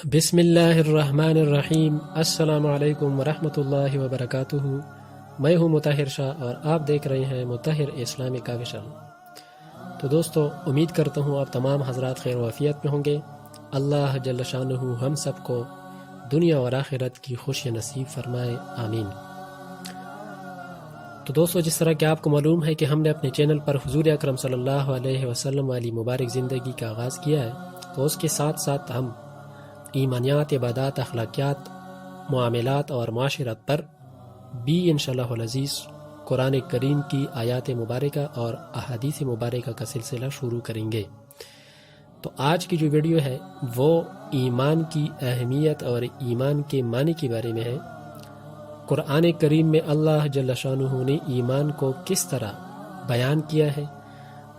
बिस्मिल्लाहिर्रहमानिर्रहीम। अस्सलाम वालेकुम वरहमतुल्लाहि वबरकातुहू। मैं हूँ मुताहिर शाह और आप देख रहे हैं मुताहिर इस्लामिक ऑफिशियल। तो दोस्तों, उम्मीद करता हूँ आप तमाम हजरात खैर वाफियत में होंगे। अल्लाह जल्ल शानुहु हम सबको दुनिया और आखिरत की खुशी नसीब फरमाए, आमीन। तो दोस्तों, जिस तरह कि आपको मालूम है कि हमने अपने चैनल पर हुजूर अकरम सल्लल्लाहु अलैहि वसल्लम वाली मुबारक ज़िंदगी का आगाज़ किया है, तो उसके साथ साथ हम ईमानियात, इबादत, अखलाकियात, मुआमलात और माशरत पर भी इंशाअल्लाह अज़ीज़ कुरान करीम की आयात मुबारका और अहादीस मुबारका का सिलसिला शुरू करेंगे। तो आज की जो वीडियो है वो ईमान की अहमियत और ईमान के मानी के बारे में है। कुरान करीम में अल्लाह जल्ल शानुहु ने ईमान को किस तरह बयान किया है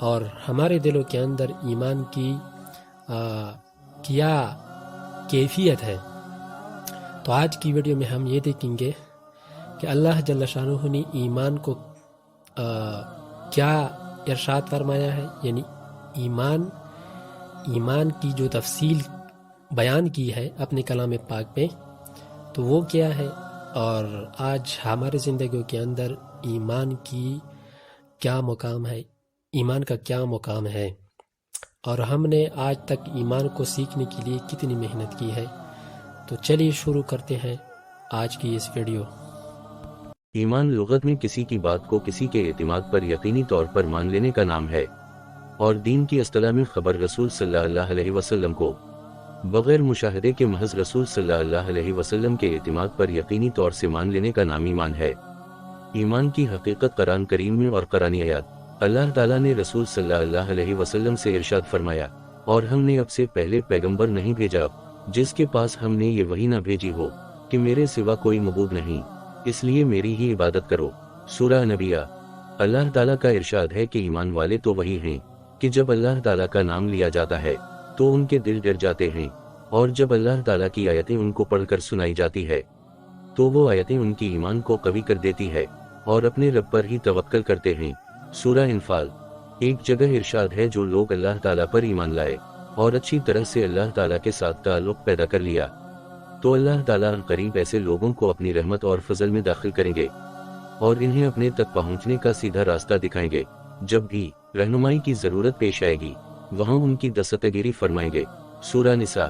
और हमारे दिलों के अंदर ईमान की क्या कैफियत है। तो आज की वीडियो में हम ये देखेंगे कि अल्लाह जल्ल शानुहु ने ईमान को क्या इरशाद फरमाया है, यानी ईमान की जो तफसील बयान की है अपने कलाम पाक में, तो वो क्या है और आज हमारे ज़िंदगी के अंदर ईमान की क्या मुकाम है, ईमान का क्या मुकाम है और हमने आज तक ईमान को सीखने के लिए कितनी मेहनत की है। तो चलिए शुरू करते हैं आज की इस वीडियो। ईमान लुगत में किसी की बात को किसी के एतिमाद पर यकीनी तौर पर मान लेने का नाम है और दीन की असतला में खबर रसूल सल्लल्लाहु अलैहि वसल्लम को बगैर मुशाहदे के महज रसूल सल्लल्लाहु अलैहि वसल्लम के एतिमाद पर यकीनी तौर से मान लेने का नाम ईमान है। ईमान की हकीकत कुरान करीम में और कुरानी आयत अल्लाह ताला ने रसूल सल्लल्लाहु अलैहि वसल्लम से इरशाद फरमाया, और हमने अब से पहले पैगंबर नहीं भेजा जिसके पास हमने ये वही न भेजी हो कि मेरे सिवा कोई मबूद नहीं, इसलिए मेरी ही इबादत करो। सूरह नबिया। अल्लाह ताला का इरशाद है कि ईमान वाले तो वही हैं कि जब अल्लाह ताला का नाम लिया जाता है तो उनके दिल डर जाते हैं, और जब अल्लाह ताला की आयतें उनको पढ़कर सुनाई जाती है तो वो आयतें उनकी ईमान को कवी कर देती है और अपने रब पर ही तवक्कल करते हैं। सूरह इनफाल। एक जगह इरशाद है, जो लोग अल्लाह ताला पर ईमान लाए और अच्छी तरह से अल्लाह ताला के साथ ताल्लुक पैदा कर लिया तो अल्लाह ताला करीब ऐसे लोगों को अपनी रहमत और फजल में दाखिल करेंगे और इन्हें अपने तक पहुंचने का सीधा रास्ता दिखाएंगे। जब भी रहनुमाई की जरूरत पेश आएगी वहां उनकी दस्तगिरी फरमाएंगे। सूरह निसा।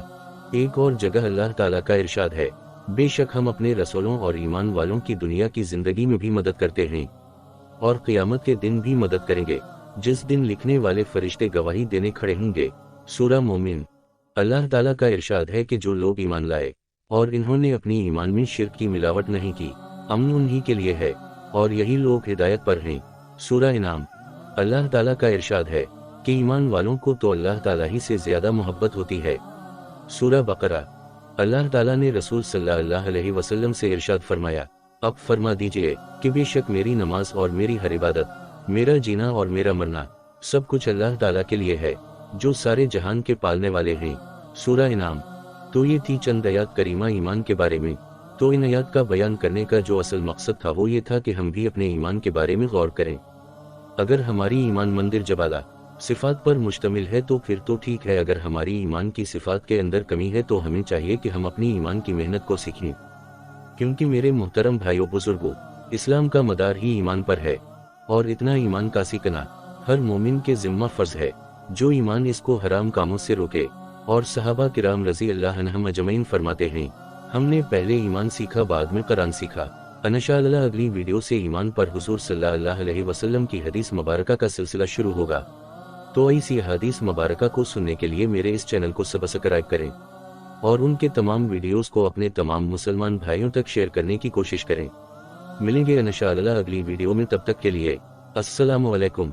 एक और जगह अल्लाह ताला का इरशाद है, बेशक हम अपने रसूलों और ईमान वालों की दुनिया की जिंदगी में भी मदद करते हैं और क़यामत के दिन भी मदद करेंगे, जिस दिन लिखने वाले फरिश्ते गवाही देने खड़े होंगे। सूरह मोमिन। अल्लाह ताला का इरशाद है कि जो लोग ईमान लाए और इन्होंने अपनी ईमान में शिर्क की मिलावट नहीं की, अमन उन्हीं के लिए है और यही लोग हिदायत पर हैं। सूरह इनाम। अल्लाह ताला का इरशाद है कि ईमान वालों को तो अल्लाह ताला ही से ज्यादा मोहब्बत होती है। सूरह बकरा। अल्लाह ताला ने रसूल सल्लल्लाहु अलैहि वसल्लम से इरशाद फरमाया, अब फरमा दीजिए कि बेशक मेरी नमाज और मेरी हर इबादत, मेरा जीना और मेरा मरना सब कुछ अल्लाह ताला के लिए है, जो सारे जहान के पालने वाले हैं। सूरह इनाम। तो ये थी चंद आयत करीमा ईमान के बारे में। तो इन आयत का बयान करने का जो असल मकसद था वो ये था कि हम भी अपने ईमान के बारे में गौर करें। अगर हमारी ईमान मंदिर जबाला सिफात पर मुश्तमिल है तो फिर तो ठीक है, अगर हमारी ईमान की सिफात के अंदर कमी है तो हमें चाहिए कि हम अपनी ईमान की मेहनत को सीखें, क्योंकि मेरे मोहतरम भाइयों बुजुर्गों, इस्लाम का मदार ही ईमान पर है और इतना ईमान का सीखना हर मोमिन के जिम्मा फर्ज है जो ईमान इसको हराम कामों से रोके। और सहाबा किराम रज़ी अल्लाह अन्हुम अजमईन फरमाते हैं, हमने पहले ईमान सीखा बाद में कुरान सीखा। इंशाअल्लाह अगली वीडियो से ईमान पर हुजूर सल्लल्लाहु अलैहि वसल्लम की हदीस मुबारका का सिलसिला शुरू होगा। तो इसी हदीस मुबारका को सुनने के लिए मेरे इस चैनल को सब्सक्राइब करें और उनके तमाम वीडियोस को अपने तमाम मुसलमान भाइयों तक शेयर करने की कोशिश करें। मिलेंगे इंशाअल्लाह अगली वीडियो में, तब तक के लिए अस्सलामु अलैकुम।